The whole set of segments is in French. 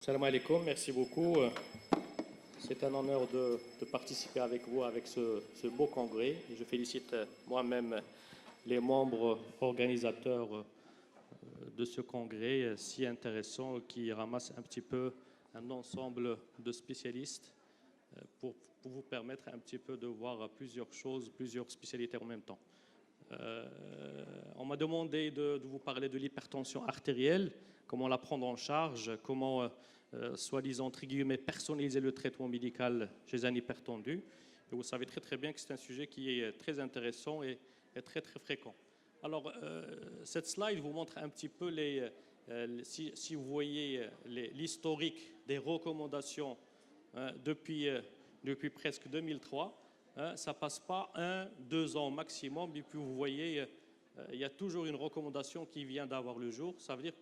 Salam alaikum, merci beaucoup. C'est un honneur de participer avec vous avec ce beau congrès. Je félicite moi-même les membres organisateurs de ce congrès si intéressant qui ramasse un petit peu un ensemble de spécialistes pour vous permettre un petit peu de voir plusieurs choses, plusieurs spécialités en même temps. On m'a demandé de vous parler de l'hypertension artérielle, comment la prendre en charge, comment, soi-disant, entre guillemets, personnaliser le traitement médical chez un hypertendu. Et vous savez très très bien que c'est un sujet qui est très intéressant et très très fréquent. Alors, cette slide vous montre un petit peu, si vous voyez l'historique des recommandations depuis presque 2003. Ça ne passe pas 1-2 ans maximum, et puis vous voyez, il y a toujours une recommandation qui vient d'avoir le jour. Ça veut dire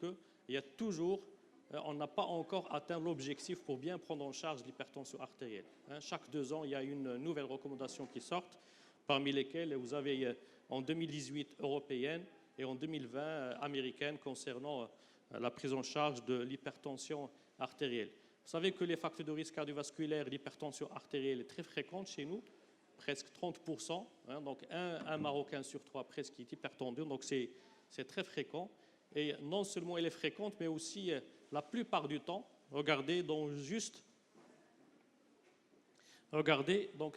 on n'a pas encore atteint l'objectif pour bien prendre en charge l'hypertension artérielle. Chaque 2 ans, il y a une nouvelle recommandation qui sort, parmi lesquelles vous avez en 2018 européenne et en 2020 américaine concernant la prise en charge de l'hypertension artérielle. Vous savez que les facteurs de risque cardiovasculaire, l'hypertension artérielle est très fréquente chez nous, presque 30%, donc un Marocain sur 3 presque est hypertendu, donc c'est très fréquent. Et non seulement elle est fréquente, mais aussi la plupart du temps, regardez, donc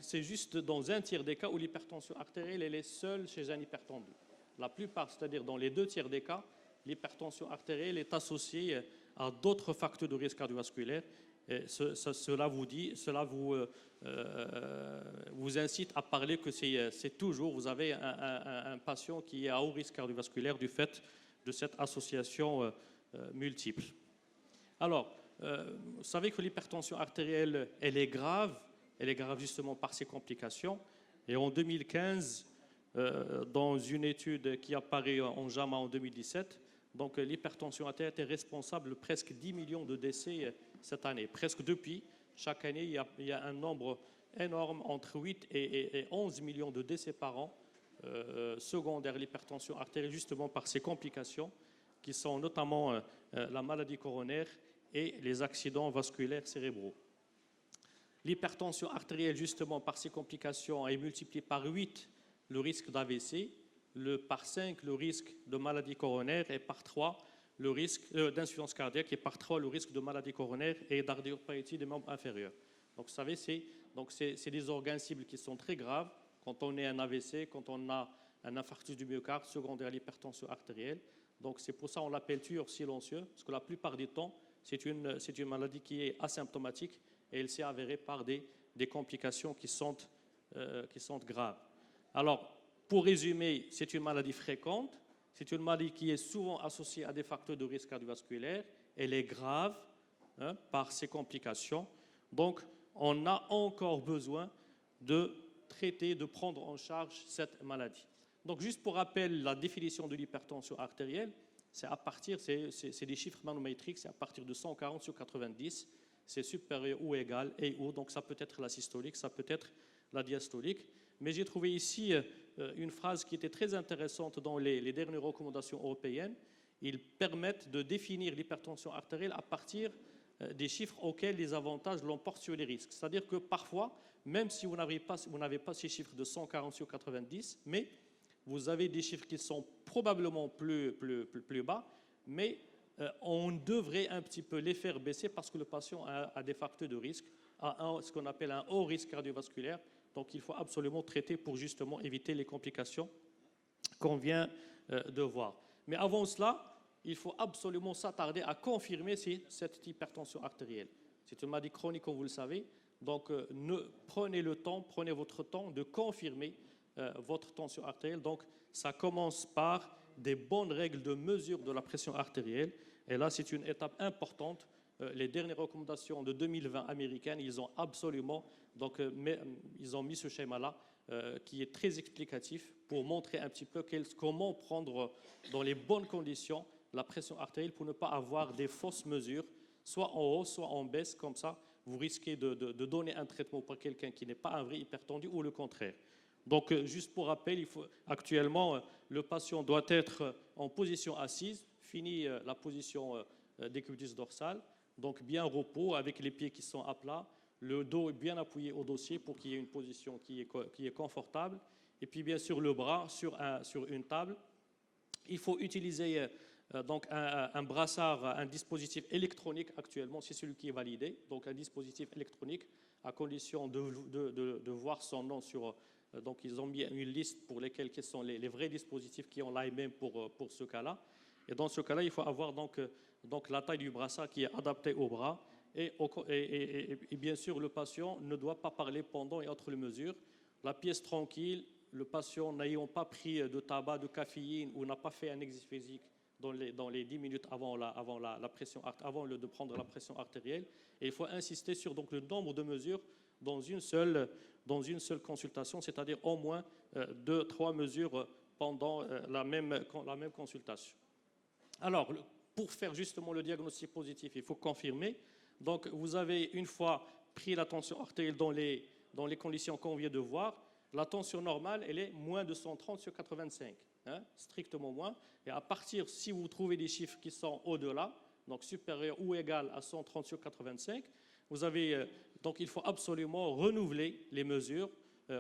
c'est juste dans un tiers des cas où l'hypertension artérielle elle est seule chez un hypertendu. La plupart, c'est-à-dire dans les 2 tiers des cas, l'hypertension artérielle est associée à d'autres facteurs de risque cardiovasculaire. Et cela vous incite à parler que c'est toujours, vous avez un patient qui est à haut risque cardiovasculaire du fait de cette association multiple. Alors, vous savez que l'hypertension artérielle, elle est grave justement par ses complications. Et en 2015, dans une étude qui apparaît en JAMA en 2017, donc l'hypertension artérielle est responsable de presque 10 millions de décès cette année. Presque depuis, chaque année, il y a un nombre énorme, entre 8 et 11 millions de décès par an, secondaires à l'hypertension artérielle, justement par ces complications, qui sont notamment la maladie coronaire et les accidents vasculaires cérébraux. L'hypertension artérielle, justement, par ces complications, est multipliée par 8 le risque d'AVC, par 5 le risque de maladie coronaire et par 3 le risque d'insuffisance cardiaque et par 3 le risque de maladie coronaire et d'artériopathie des membres inférieurs. Donc vous savez, c'est des organes cibles qui sont très graves quand on est un AVC, quand on a un infarctus du myocarde secondaire à l'hypertension artérielle. Donc c'est pour ça qu'on l'appelle tueur silencieux, parce que la plupart du temps, c'est une maladie qui est asymptomatique et elle s'est avérée par des complications qui sont graves. Alors, pour résumer, c'est une maladie fréquente, c'est une maladie qui est souvent associée à des facteurs de risque cardiovasculaire, elle est grave par ses complications, donc on a encore besoin de traiter, de prendre en charge cette maladie. Donc juste pour rappel, la définition de l'hypertension artérielle, c'est des chiffres manométriques, c'est à partir de 140 sur 90, c'est supérieur ou égal et ou, donc ça peut être la systolique, ça peut être la diastolique. Mais j'ai trouvé ici une phrase qui était très intéressante dans les dernières recommandations européennes. Ils permettent de définir l'hypertension artérielle à partir des chiffres auxquels les avantages l'emportent sur les risques. C'est-à-dire que parfois, même si vous n'avez pas ces chiffres de 140 sur 90, mais vous avez des chiffres qui sont probablement plus bas, mais on devrait un petit peu les faire baisser parce que le patient a des facteurs de risque, a ce qu'on appelle un haut risque cardiovasculaire. Donc il faut absolument traiter pour justement éviter les complications qu'on vient de voir. Mais avant cela, il faut absolument s'attarder à confirmer cette hypertension artérielle. C'est une maladie chronique, comme vous le savez. Donc prenez votre temps de confirmer votre tension artérielle. Donc ça commence par des bonnes règles de mesure de la pression artérielle. Et là, c'est une étape importante. Les dernières recommandations de 2020 américaines, ils ont mis ce schéma-là qui est très explicatif pour montrer un petit peu comment prendre dans les bonnes conditions la pression artérielle pour ne pas avoir des fausses mesures, soit en hausse, soit en baisse, comme ça, vous risquez de donner un traitement pour quelqu'un qui n'est pas un vrai hypertendu ou le contraire. Donc, juste pour rappel, actuellement, le patient doit être en position assise, fini la position décubitus dorsale. donc bien repos avec les pieds qui sont à plat, le dos bien appuyé au dossier pour qu'il y ait une position qui est confortable. Et puis bien sûr le bras sur une table. Il faut utiliser donc un brassard, un dispositif électronique actuellement, c'est celui qui est validé, donc un dispositif électronique à condition de voir son nom sur. Donc ils ont mis une liste pour lesquels quels sont les vrais dispositifs qui ont l'AMM pour ce cas-là. Et dans ce cas-là, il faut avoir donc la taille du brassard qui est adaptée au bras. Et bien sûr, le patient ne doit pas parler pendant et entre les mesures. La pièce tranquille, le patient n'ayant pas pris de tabac, de caféine ou n'a pas fait un exercice physique dans les 10 minutes avant de prendre la pression artérielle. Et il faut insister sur donc, le nombre de mesures dans une seule consultation, c'est-à-dire au moins 2-3 mesures pendant la même consultation. Alors, pour faire justement le diagnostic positif, il faut confirmer. Donc, vous avez une fois pris la tension artérielle dans les conditions qu'on vient de voir, la tension normale, elle est moins de 130 sur 85, hein, strictement moins. Et à partir, si vous trouvez des chiffres qui sont au-delà, donc supérieurs ou égal à 130 sur 85, donc il faut absolument renouveler les mesures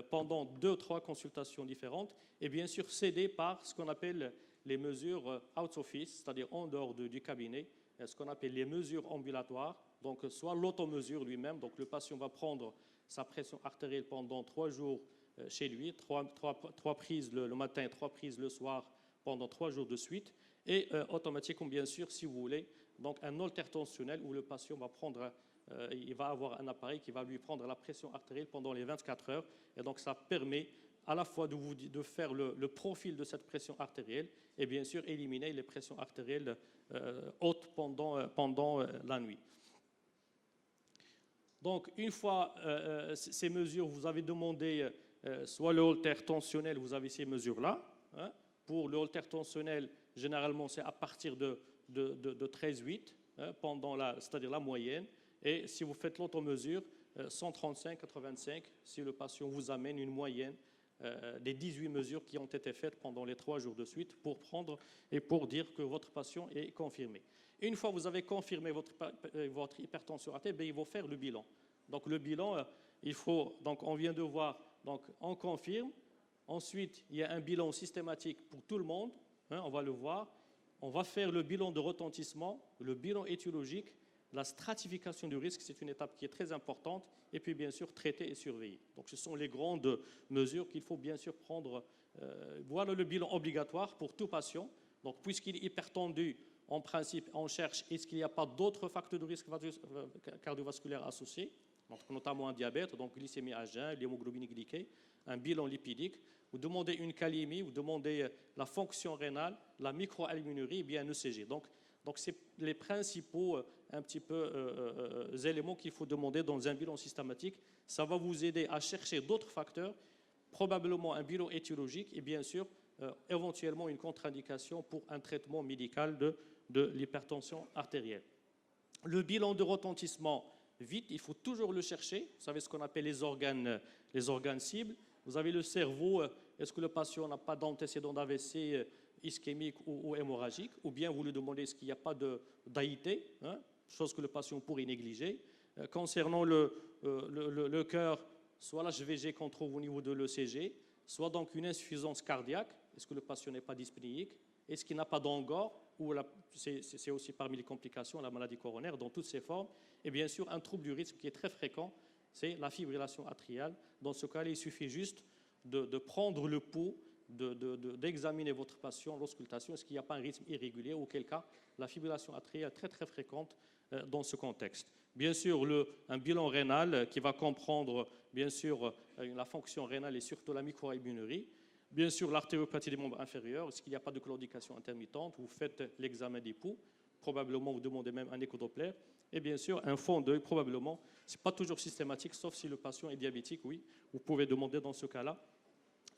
pendant 2-3 consultations différentes et bien sûr céder par ce qu'on appelle les mesures out of office, c'est-à-dire en dehors du cabinet, ce qu'on appelle les mesures ambulatoires, donc soit l'automesure lui-même, donc le patient va prendre sa pression artérielle pendant 3 jours chez lui, 3 prises le matin et 3 prises le soir pendant 3 jours de suite, et automatiquement, bien sûr, si vous voulez, donc un holter tensionnel où le patient il va avoir un appareil qui va lui prendre la pression artérielle pendant les 24 heures, et donc ça permet à la fois de faire le profil de cette pression artérielle et bien sûr éliminer les pressions artérielles hautes pendant la nuit. Donc, une fois ces mesures, vous avez demandé soit le holter tensionnel, vous avez ces mesures-là. Hein. Pour le holter tensionnel, généralement, c'est à partir de 13,8, hein, c'est-à-dire la moyenne. Et si vous faites l'automesure, 135-85, si le patient vous amène une moyenne des 18 mesures qui ont été faites pendant les 3 jours de suite pour prendre et pour dire que votre patient est confirmé. Une fois que vous avez confirmé votre hypertension artérielle, il faut faire le bilan. Donc le bilan, on vient de voir, donc on confirme. Ensuite, il y a un bilan systématique pour tout le monde, hein, on va le voir. On va faire le bilan de retentissement, le bilan étiologique, la stratification du risque, c'est une étape qui est très importante, et puis bien sûr traiter et surveiller. Donc ce sont les grandes mesures qu'il faut bien sûr prendre. Voilà le bilan obligatoire pour tout patient. Donc puisqu'il est hypertendu, en principe, on cherche est-ce qu'il n'y a pas d'autres facteurs de risque cardiovasculaire associés, donc notamment un diabète, donc glycémie à jeun, l'hémoglobine glyquée, un bilan lipidique. Vous demandez une calémie, vous demandez la fonction rénale, la microalbuminurie et bien un ECG. Donc c'est les principaux éléments qu'il faut demander dans un bilan systématique. Ça va vous aider à chercher d'autres facteurs, probablement un bilan étiologique et bien sûr éventuellement une contre-indication pour un traitement médical de l'hypertension artérielle. Le bilan de retentissement, vite, il faut toujours le chercher. Vous savez ce qu'on appelle les organes cibles. Vous avez le cerveau, est-ce que le patient n'a pas d'antécédent d'AVC ischémique ou hémorragique, ou bien vous lui demandez est-ce qu'il n'y a pas d'AIT, hein, chose que le patient pourrait négliger. Concernant le cœur, soit la HVG qu'on trouve au niveau de l'ECG, soit donc une insuffisance cardiaque, est-ce que le patient n'est pas dyspnéique, est-ce qu'il n'a pas d'angor, ou c'est aussi parmi les complications, la maladie coronaire dans toutes ses formes, et bien sûr un trouble du rythme qui est très fréquent, c'est la fibrillation atriale. Dans ce cas-là, il suffit juste de prendre le pouls, d'examiner votre patient l'auscultation, est-ce qu'il n'y a pas un rythme irrégulier, auquel cas la fibrillation atriale est très très fréquente dans ce contexte. Bien sûr, un bilan rénal qui va comprendre bien sûr la fonction rénale et surtout la microalbuminurie. Bien sûr, l'artériopathie des membres inférieurs, est-ce qu'il n'y a pas de claudication intermittente, vous faites l'examen des pouls, probablement vous demandez même un échodoppler, et bien sûr un fond d'œil, probablement, ce n'est pas toujours systématique, sauf si le patient est diabétique, oui, vous pouvez demander dans ce cas-là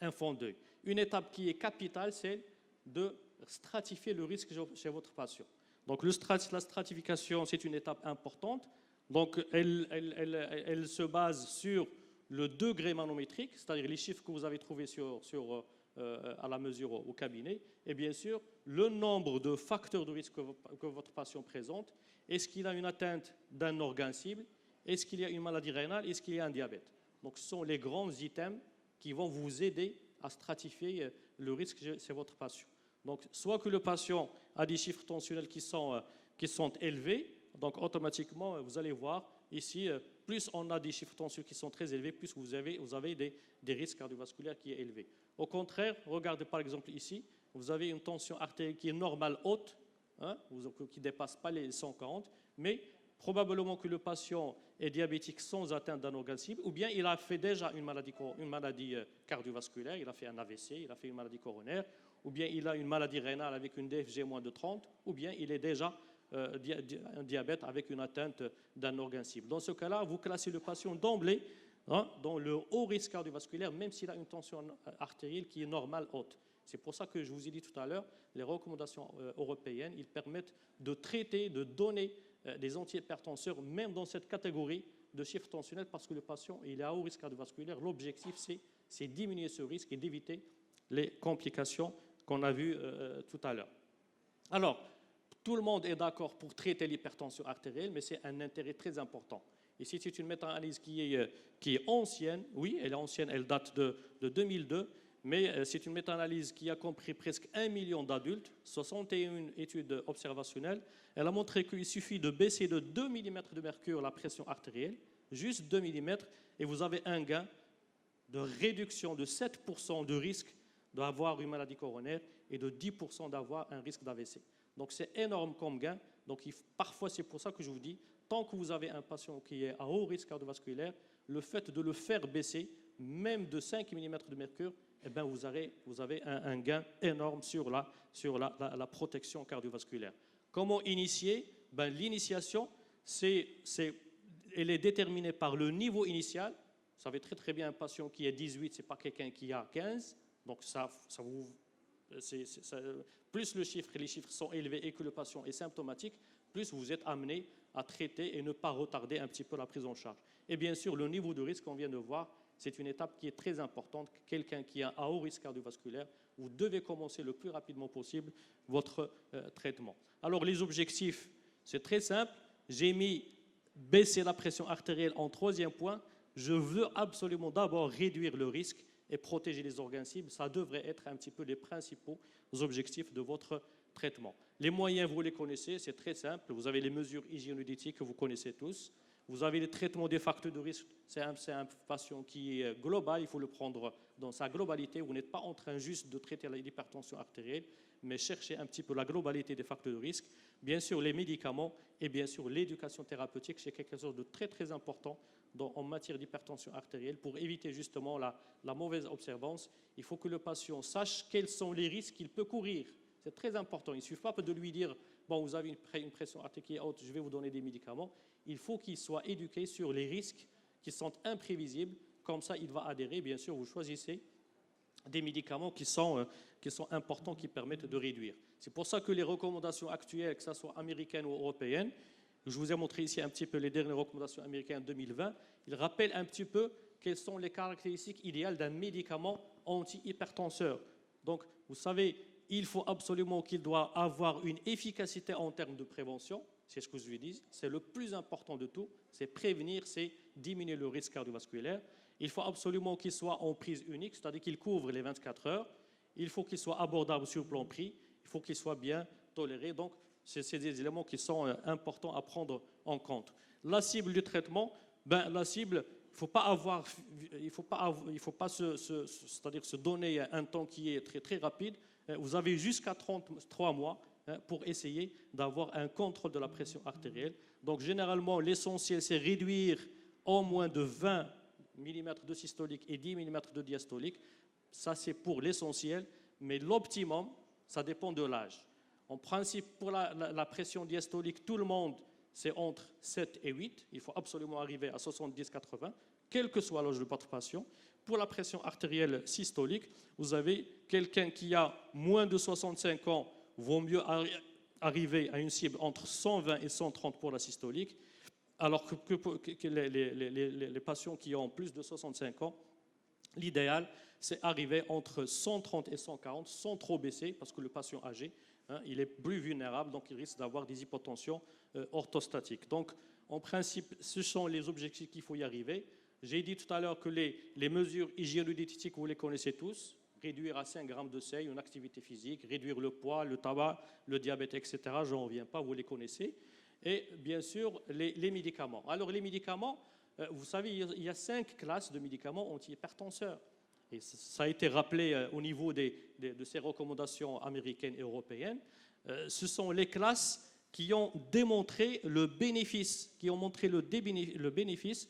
un fond d'œil. Une étape qui est capitale, c'est de stratifier le risque chez votre patient. Donc la stratification, c'est une étape importante. Donc elle se base sur le degré manométrique, c'est-à-dire les chiffres que vous avez trouvés sur à la mesure au cabinet. Et bien sûr, le nombre de facteurs de risque que votre patient présente. Est-ce qu'il a une atteinte d'un organe cible? Est-ce qu'il y a une maladie rénale? Est-ce qu'il y a un diabète? Donc, ce sont les grands items qui vont vous aider à stratifier le risque chez votre patient. Donc, soit que le patient a des chiffres tensionnels qui sont élevés, donc automatiquement, vous allez voir ici, plus on a des chiffres tensionnels qui sont très élevés, plus vous avez des risques cardiovasculaires qui sont élevés. Au contraire, regardez par exemple ici, vous avez une tension artérielle qui est normale haute, hein, qui ne dépasse pas les 140, mais probablement que le patient est diabétique sans atteinte d'un organe cible, ou bien il a fait déjà une maladie cardiovasculaire, il a fait un AVC, il a fait une maladie coronaire, ou bien il a une maladie rénale avec une DFG moins de 30, ou bien il est déjà un diabète avec une atteinte d'un organe cible. Dans ce cas-là, vous classez le patient d'emblée dans le haut risque cardiovasculaire, même s'il a une tension artérielle qui est normale haute. C'est pour ça que je vous ai dit tout à l'heure, les recommandations européennes, ils permettent de traiter, de donner des antihypertenseurs, même dans cette catégorie de chiffres tensionnels, parce que le patient il est à haut risque cardiovasculaire. L'objectif, c'est diminuer ce risque et d'éviter les complications qu'on a vues tout à l'heure. Alors, tout le monde est d'accord pour traiter l'hypertension artérielle, mais c'est un intérêt très important. Ici, c'est une méta-analyse qui est ancienne. Oui, elle est ancienne, elle date de 2002, mais c'est une méta-analyse qui a compris presque 1 million d'adultes, 61 études observationnelles. Elle a montré qu'il suffit de baisser de 2 mm de mercure la pression artérielle, juste 2 mm, et vous avez un gain de réduction de 7% de risque d'avoir une maladie coronaire et de 10% d'avoir un risque d'AVC. Donc c'est énorme comme gain. Donc parfois c'est pour ça que je vous dis, tant que vous avez un patient qui est à haut risque cardiovasculaire, le fait de le faire baisser, même de 5 mm de mercure, eh bien vous avez un gain énorme sur la protection cardiovasculaire. Comment initier? L'initiation, elle est déterminée par le niveau initial. Vous savez très bien, un patient qui est 18, ce n'est pas quelqu'un qui a 15. Donc plus les chiffres sont élevés et que le patient est symptomatique, plus vous êtes amené à traiter et ne pas retarder un petit peu la prise en charge. Et bien sûr, le niveau de risque qu'on vient de voir, c'est une étape qui est très importante. Quelqu'un qui a un haut risque cardiovasculaire, vous devez commencer le plus rapidement possible votre traitement. Alors les objectifs, c'est très simple. J'ai mis baisser la pression artérielle en troisième point. Je veux absolument d'abord réduire le risque et protéger les organes cibles. Ça devrait être un petit peu les principaux objectifs de votre traitement. Les moyens, vous les connaissez, c'est très simple. Vous avez les mesures hygiéno-diététiques que vous connaissez tous. Vous avez le traitement des facteurs de risque. C'est un patient qui est global, il faut le prendre dans sa globalité. Vous n'êtes pas en train juste de traiter l'hypertension artérielle, mais chercher un petit peu la globalité des facteurs de risque. Bien sûr, les médicaments et bien sûr l'éducation thérapeutique, c'est quelque chose de très très important en matière d'hypertension artérielle pour éviter justement la mauvaise observance. Il faut que le patient sache quels sont les risques qu'il peut courir. C'est très important. Il ne suffit pas de lui dire « bon, vous avez une pression artérielle qui est haute, je vais vous donner des médicaments ». Il faut qu'il soit éduqué sur les risques qui sont imprévisibles. Comme ça, il va adhérer. Bien sûr, vous choisissez des médicaments qui sont importants, qui permettent de réduire. C'est pour ça que les recommandations actuelles, que ce soit américaines ou européennes, je vous ai montré ici un petit peu les dernières recommandations américaines 2020, ils rappellent un petit peu quelles sont les caractéristiques idéales d'un médicament anti-hypertenseur. Donc, vous savez, il faut absolument qu'il doit avoir une efficacité en termes de prévention. C'est ce que je lui dis. C'est le plus important de tout. C'est prévenir, c'est diminuer le risque cardiovasculaire. Il faut absolument qu'il soit en prise unique, c'est-à-dire qu'il couvre les 24 heures. Il faut qu'il soit abordable sur le plan prix. Il faut qu'il soit bien toléré. Donc, c'est des éléments qui sont importants à prendre en compte. La cible du traitement, la cible, il faut pas se donner un temps qui est très, très rapide. Vous avez jusqu'à 33 mois pour essayer d'avoir un contrôle de la pression artérielle. Donc, généralement, l'essentiel, c'est réduire en moins de 20 mm de systolique et 10 mm de diastolique. Ça, c'est pour l'essentiel. Mais l'optimum, ça dépend de l'âge. En principe, pour la pression diastolique, tout le monde, c'est entre 7 et 8. Il faut absolument arriver à 70-80, quel que soit l'âge de votre patient. Pour la pression artérielle systolique, vous avez quelqu'un qui a moins de 65 ans, vaut mieux arriver à une cible entre 120 et 130 pour la systolique, alors que les patients qui ont plus de 65 ans, L'idéal, c'est arriver entre 130 et 140 sans trop baisser, parce que le patient âgé, il est plus vulnérable, donc il risque d'avoir des hypotensions orthostatiques. Donc, en principe, ce sont les objectifs qu'il faut y arriver. J'ai dit tout à l'heure que les mesures hygiéno-diététiques, vous les connaissez tous. Réduire à 5 grammes de sel, une activité physique, réduire le poids, le tabac, le diabète, etc. Je n'en reviens pas, vous les connaissez. Et bien sûr, les médicaments. Alors, les médicaments, vous savez, il y a 5 classes de médicaments antihypertenseurs. Et ça a été rappelé au niveau de ces recommandations américaines et européennes. Ce sont les classes qui ont démontré le bénéfice, qui ont montré le bénéfice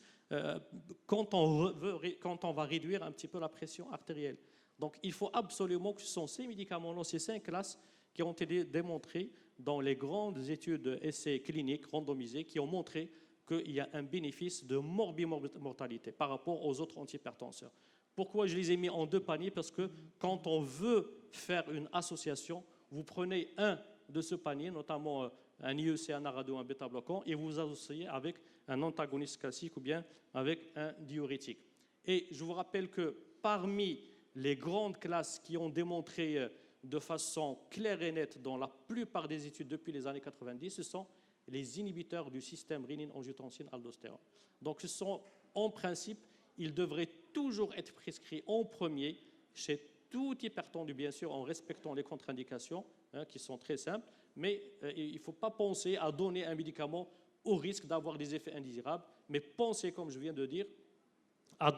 quand on va réduire un petit peu la pression artérielle. Donc, il faut absolument que ce sont ces médicaments-là, ces 5 classes qui ont été démontrées dans les grandes études essais cliniques randomisés qui ont montré qu'il y a un bénéfice de morbimortalité par rapport aux autres antihypertenseurs. Pourquoi je les ai mis en 2 paniers? Parce que quand on veut faire une association, vous prenez un de ce panier, notamment un IEC, un ARA2, un bêta-bloquant, et vous associez avec un antagoniste calcique ou bien avec un diurétique. Et je vous rappelle que parmi les grandes classes qui ont démontré de façon claire et nette dans la plupart des études depuis les années 90, ce sont les inhibiteurs du système rénine-angiotensine-aldostérone. Donc ce sont, en principe, ils devraient toujours être prescrits en premier chez tout hypertendu, bien sûr, en respectant les contre-indications, qui sont très simples, mais il ne faut pas penser à donner un médicament au risque d'avoir des effets indésirables, mais pensez, comme je viens de dire, à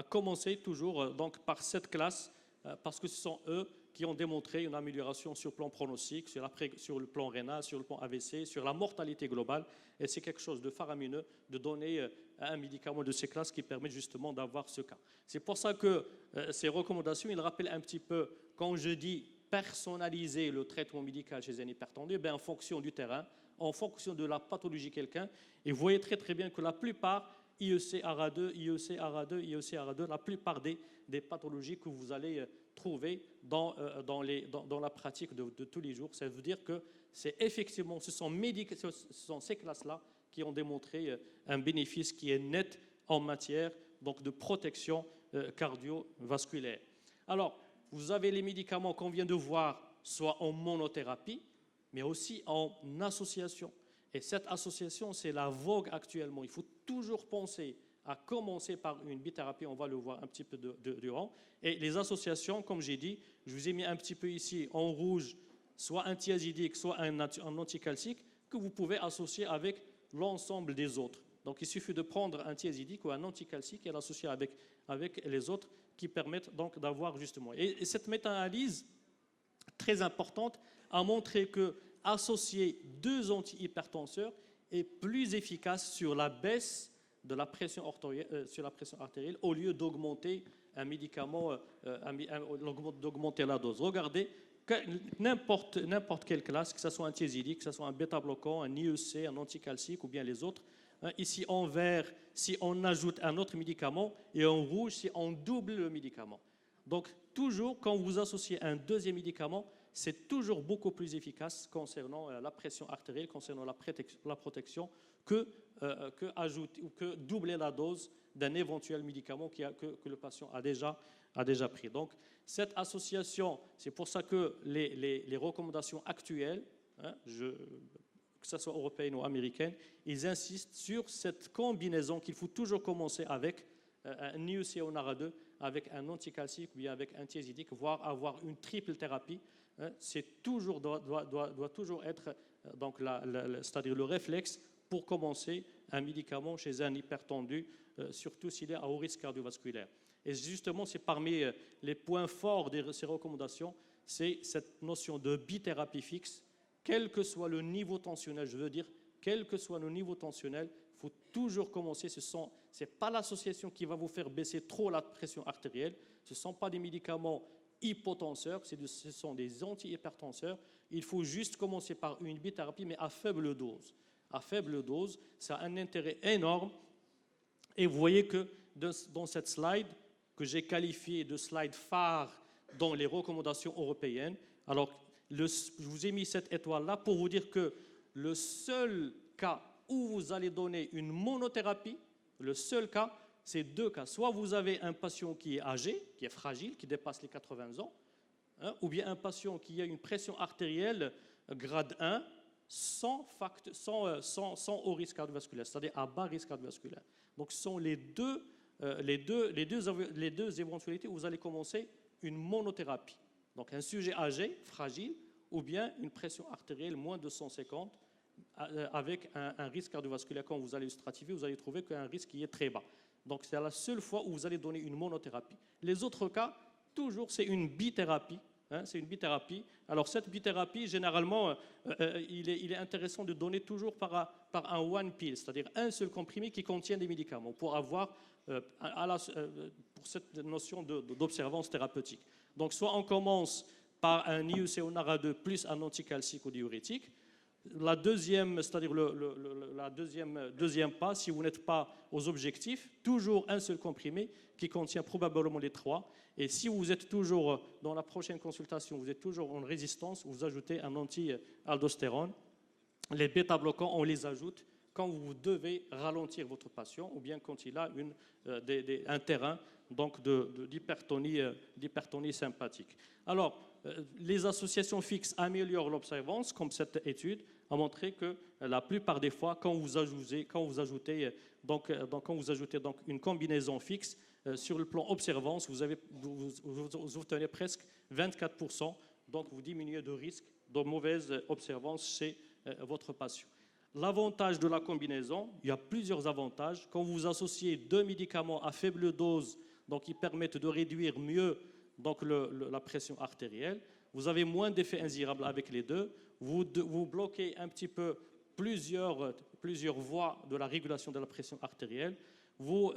commencer toujours donc, par cette classe, parce que ce sont eux qui ont démontré une amélioration sur le plan pronostic, sur le plan rénal, sur le plan AVC, sur la mortalité globale. Et c'est quelque chose de faramineux de donner un médicament de ces classes qui permet justement d'avoir ce cas. C'est pour ça que ces recommandations, ils rappellent un petit peu, quand je dis personnaliser le traitement médical chez un hypertendu, en fonction du terrain, en fonction de la pathologie de quelqu'un. Et vous voyez très très bien que la plupart IEC ARA2, IEC ARA2, IEC ARA2, la plupart des pathologies que vous allez trouver dans la pratique de tous les jours. Ça veut dire que c'est effectivement, ce sont ces classes-là qui ont démontré un bénéfice qui est net en matière donc, de protection cardiovasculaire. Alors, vous avez les médicaments qu'on vient de voir, soit en monothérapie, mais aussi en association. Et cette association, c'est la vogue actuellement. Il faut toujours penser à commencer par une bithérapie, on va le voir un petit peu durant. Et les associations, comme j'ai dit, je vous ai mis un petit peu ici en rouge, soit un thiazidique, soit un anticalcique, que vous pouvez associer avec l'ensemble des autres. Donc il suffit de prendre un thiazidique ou un anticalcique et l'associer avec les autres qui permettent donc d'avoir justement. Et cette méta-analyse, très importante, a montré que associer 2 antihypertenseurs est plus efficace sur la baisse de la pression artérielle au lieu d'augmenter un médicament, d'augmenter la dose. Regardez, n'importe quelle classe, que ce soit un thiazidique, que ce soit un bêta-bloquant, un IEC, un anticalcique ou bien les autres, ici en vert, si on ajoute un autre médicament, et en rouge, si on double le médicament. Donc, toujours, quand vous associez un deuxième médicament, c'est toujours beaucoup plus efficace concernant la pression artérielle, concernant la protection, que doubler la dose d'un éventuel médicament que le patient a déjà pris. Donc, cette association, c'est pour ça que les recommandations actuelles, que ce soit européennes ou américaines, ils insistent sur cette combinaison qu'il faut toujours commencer avec un IEC ou un ARA2, avec un anticalcique ou bien avec un thiazidique, voire avoir une triple thérapie. C'est doit toujours être donc c'est-à-dire le réflexe pour commencer un médicament chez un hypertendu, surtout s'il est à haut risque cardiovasculaire. Et justement, c'est parmi les points forts de ces recommandations, c'est cette notion de bithérapie fixe, quel que soit le niveau tensionnel, je veux dire, quel que soit le niveau tensionnel, il faut toujours commencer. Ce n'est pas l'association qui va vous faire baisser trop la pression artérielle, ce ne sont pas des médicaments hypotenseurs, ce sont des antihypertenseurs. Il faut juste commencer par une bithérapie, mais à faible dose. À faible dose, ça a un intérêt énorme. Et vous voyez que dans cette slide, que j'ai qualifiée de slide phare dans les recommandations européennes, alors je vous ai mis cette étoile-là pour vous dire que le seul cas où vous allez donner une monothérapie, le seul cas, c'est deux cas. Soit vous avez un patient qui est âgé, qui est fragile, qui dépasse les 80 ans, hein, ou bien un patient qui a une pression artérielle grade 1 sans haut risque cardiovasculaire, c'est-à-dire à bas risque cardiovasculaire. Donc ce sont les deux éventualités où vous allez commencer une monothérapie. Donc un sujet âgé, fragile, ou bien une pression artérielle moins de 150 avec un risque cardiovasculaire. Quand vous allez le stratifier, vous allez trouver qu'il y a un risque qui est très bas. Donc c'est la seule fois où vous allez donner une monothérapie. Les autres cas, toujours c'est une bithérapie. Hein, c'est une bithérapie. Alors cette bithérapie, généralement, il est intéressant de donner toujours par un one pill, c'est-à-dire un seul comprimé qui contient des médicaments pour avoir pour cette notion d'observance thérapeutique. Donc soit on commence par un IUC-NARA2 plus un anticalcique ou diurétique. La deuxième, c'est-à-dire deuxième pas, si vous n'êtes pas aux objectifs, toujours un seul comprimé qui contient probablement les trois. Et si vous êtes toujours, dans la prochaine consultation, vous êtes toujours en résistance, vous ajoutez un anti-aldostérone. Les bêta-bloquants, on les ajoute quand vous devez ralentir votre patient ou bien quand il a un terrain d'hypertonie sympathique. Alors, les associations fixes améliorent l'observance, comme cette étude a montré que la plupart des fois, quand vous ajoutez une combinaison fixe, sur le plan observance, vous obtenez presque 24%, donc vous diminuez de risque de mauvaise observance chez votre patient. L'avantage de la combinaison, il y a plusieurs avantages. Quand vous associez deux médicaments à faible dose, donc ils permettent de réduire mieux la pression artérielle, vous avez moins d'effets indésirables avec les deux, vous bloquez un petit peu plusieurs voies de la régulation de la pression artérielle, vous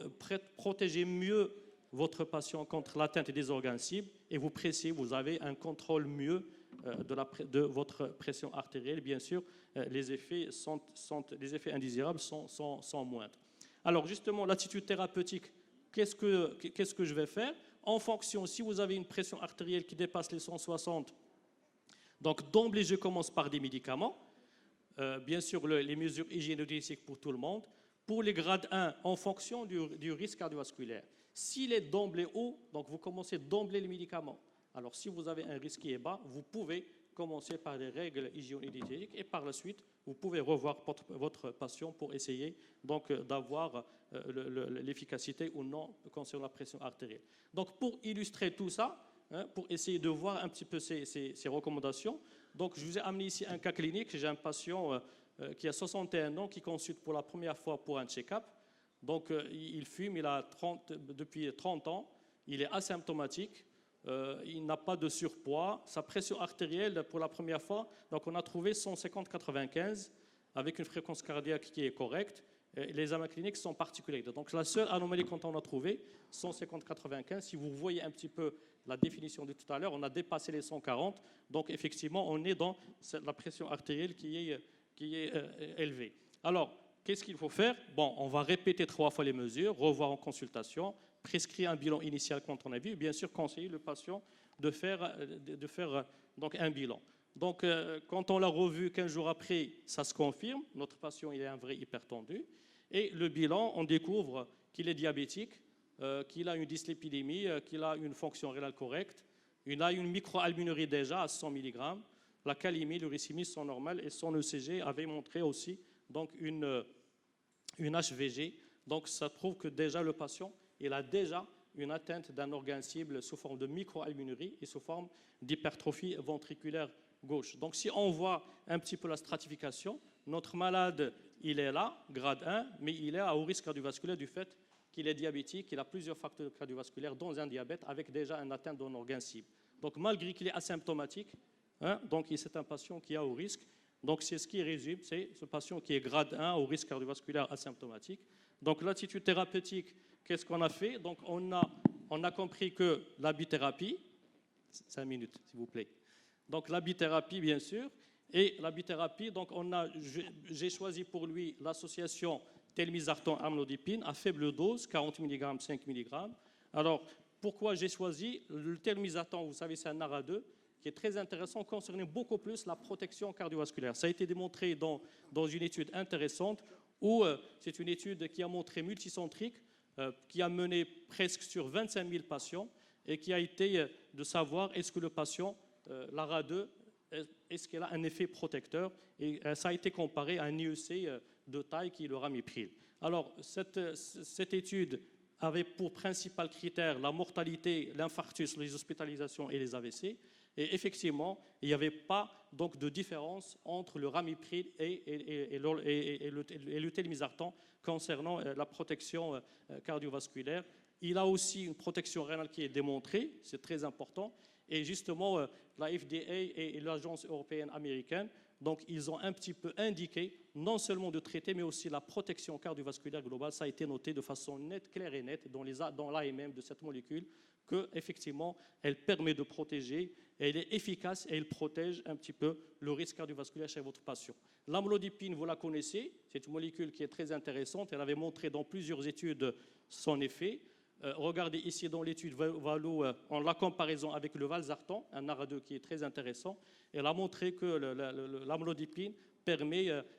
protégez mieux votre patient contre l'atteinte des organes cibles et vous avez un contrôle mieux de votre pression artérielle. Bien sûr, les effets indésirables sont moindres. Alors justement, l'attitude thérapeutique, qu'est-ce que je vais faire? En fonction, si vous avez une pression artérielle qui dépasse les 160, donc d'emblée, je commence par des médicaments. Bien sûr, les mesures hygiéno-diététiques pour tout le monde. Pour les grades 1, en fonction du risque cardiovasculaire. S'il est d'emblée haut, donc vous commencez d'emblée les médicaments. Alors, si vous avez un risque qui est bas, vous pouvez commencer par des règles hygiéno-diététiques et par la suite, vous pouvez revoir votre patient pour essayer d'avoir l'efficacité ou non concernant la pression artérielle. Donc, pour illustrer tout ça, pour essayer de voir un petit peu ces recommandations, donc je vous ai amené ici un cas clinique. J'ai un patient qui a 61 ans, qui consulte pour la première fois pour un check-up. Donc, il fume, depuis 30 ans, il est asymptomatique, il n'a pas de surpoids. Sa pression artérielle, pour la première fois, donc on a trouvé 150-95, avec une fréquence cardiaque qui est correcte. Les examens cliniques sont particuliers. Donc, la seule anomalie qu'on a trouvée, 150-95, si vous voyez un petit peu la définition de tout à l'heure, on a dépassé les 140. Donc, effectivement, on est dans la pression artérielle qui est élevé. Alors, qu'est-ce qu'il faut faire? Bon, on va répéter 3 fois les mesures, revoir en consultation, prescrire un bilan initial quand on a vu, et bien sûr conseiller le patient de faire donc un bilan. Donc, quand on l'a revu 15 jours après, ça se confirme, notre patient il est un vrai hypertendu, et le bilan, on découvre qu'il est diabétique, qu'il a une dyslipidémie, qu'il a une fonction rénale correcte, il a une microalbuminurie déjà à 100 mg, la calémie, l'uricémie sont normales et son ECG avait montré aussi donc une HVG. Donc ça prouve que déjà le patient il a déjà une atteinte d'un organe cible sous forme de microalbuminurie et sous forme d'hypertrophie ventriculaire gauche. Donc si on voit un petit peu la stratification, notre malade il est là, grade 1, mais il est à haut risque cardiovasculaire du fait qu'il est diabétique, qu'il a plusieurs facteurs cardiovasculaires, dont un diabète, avec déjà une atteinte d'un organe cible. Donc malgré qu'il est asymptomatique, donc c'est un patient qui est à haut risque. Donc c'est ce qui résume, c'est ce patient qui est grade 1 au risque cardiovasculaire asymptomatique. Donc l'attitude thérapeutique, qu'est-ce qu'on a fait? Donc on a compris que la bithérapie, 5 minutes s'il vous plaît. Donc la bithérapie bien sûr, et la bithérapie, donc j'ai choisi pour lui l'association telmisartan-amlodipine à faible dose, 40 mg, 5 mg. Alors pourquoi j'ai choisi le telmisartan? Vous savez c'est un NARA2 qui est très intéressant, concernant beaucoup plus la protection cardiovasculaire. Ça a été démontré dans une étude intéressante où c'est une étude qui a montré multicentrique qui a mené presque sur 25 000 patients et qui a été de savoir est-ce que le patient, l'ARA2, est-ce qu'elle a un effet protecteur, et ça a été comparé à un IEC de taille qui est le ramipril. Alors, cette étude avait pour principal critère la mortalité, l'infarctus, les hospitalisations et les AVC. Et effectivement, il n'y avait pas donc de différence entre le ramipril et le telmisartan concernant la protection cardiovasculaire. Il a aussi une protection rénale qui est démontrée, c'est très important. Et justement, la FDA et l'Agence européenne américaine, donc ils ont un petit peu indiqué non seulement de traiter, mais aussi la protection cardiovasculaire globale. Ça a été noté de façon nette, claire et nette dans l'AMM de cette molécule, qu'effectivement, elle permet de protéger, elle est efficace et elle protège un petit peu le risque cardiovasculaire chez votre patient. L'amlodipine, vous la connaissez, c'est une molécule qui est très intéressante. Elle avait montré dans plusieurs études son effet. Regardez ici dans l'étude Valo, en la comparaison avec le valsartan, un ARA2 qui est très intéressant. Elle a montré que l'amlodipine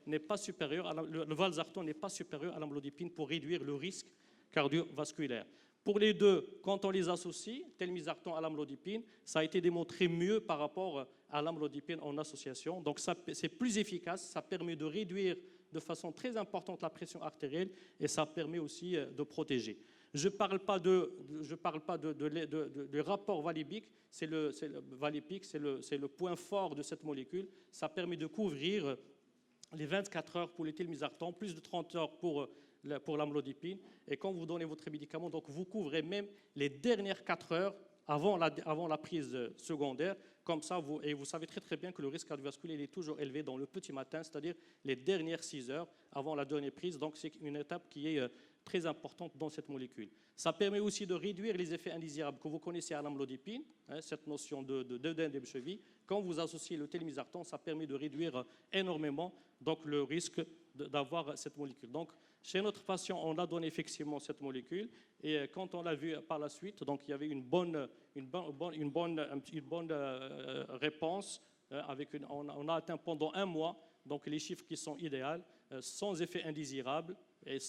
n'est pas supérieur, le valsartan n'est pas supérieur à l'amlodipine pour réduire le risque cardiovasculaire. Pour les deux, quand on les associe, telmisartan à l'amlodipine, ça a été démontré mieux par rapport à l'amlodipine en association. Donc c'est plus efficace, ça permet de réduire de façon très importante la pression artérielle et ça permet aussi de protéger. Je ne parle pas de rapport valipique, c'est le point fort de cette molécule. Ça permet de couvrir les 24 heures pour les telmisartan, plus de 30 heures pour l'amlodipine. Et quand vous donnez votre médicament, donc vous couvrez même les dernières 4 heures avant la prise secondaire. Comme ça, vous savez très très bien que le risque cardiovasculaire est toujours élevé dans le petit matin, c'est-à-dire les dernières 6 heures avant la dernière prise. Donc c'est une étape qui est très importante dans cette molécule. Ça permet aussi de réduire les effets indésirables que vous connaissez à l'amlodipine, cette notion d'œdème des chevilles. Quand vous associez le telmisartan, ça permet de réduire énormément donc, le risque d'avoir cette molécule. Donc, chez notre patient, on a donné effectivement cette molécule et quand on l'a vu par la suite, donc, il y avait une bonne réponse. On a atteint pendant 1 mois donc, les chiffres qui sont idéaux, sans effet indésirable. Et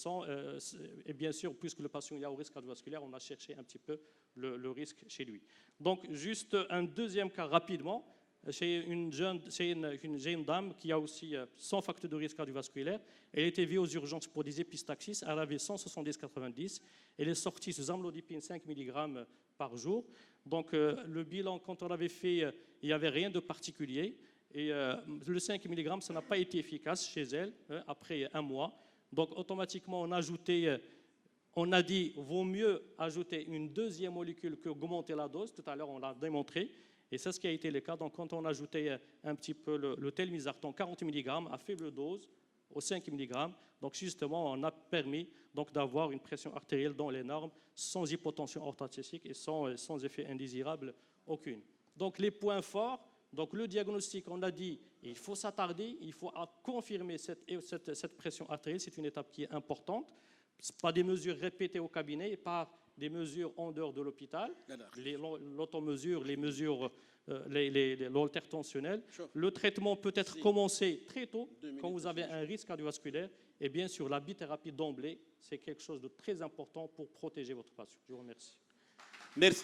bien sûr, puisque le patient est au risque cardiovasculaire, on a cherché un petit peu le risque chez lui. Donc, juste un deuxième cas rapidement, chez une jeune dame qui a aussi 100 facteurs de risque cardiovasculaire. Elle était vue aux urgences pour des épistaxis, elle avait 170-90. Elle est sortie sous amlodipine 5 mg par jour. Donc, le bilan, quand on l'avait fait, il n'y avait rien de particulier. Et le 5 mg, ça n'a pas été efficace chez elle après 1 mois. Donc, automatiquement, on a dit vaut mieux ajouter une deuxième molécule que augmenter la dose. Tout à l'heure, on l'a démontré. Et c'est ce qui a été le cas. Donc, quand on a ajouté un petit peu le telmisartan 40 mg à faible dose au 5 mg, donc justement, on a permis d'avoir une pression artérielle dans les normes, sans hypotension orthostatique et sans effet indésirable aucune. Donc, les points forts. Donc le diagnostic, on a dit, il faut s'attarder, il faut confirmer cette pression artérielle, c'est une étape qui est importante. Pas des mesures répétées au cabinet, pas des mesures en dehors de l'hôpital, l'automesure, les mesures, l'haltertensionnel. Le traitement peut être commencé très tôt, quand vous avez un risque cardiovasculaire. Et bien sûr, la bithérapie d'emblée, c'est quelque chose de très important pour protéger votre patient. Je vous remercie. Merci.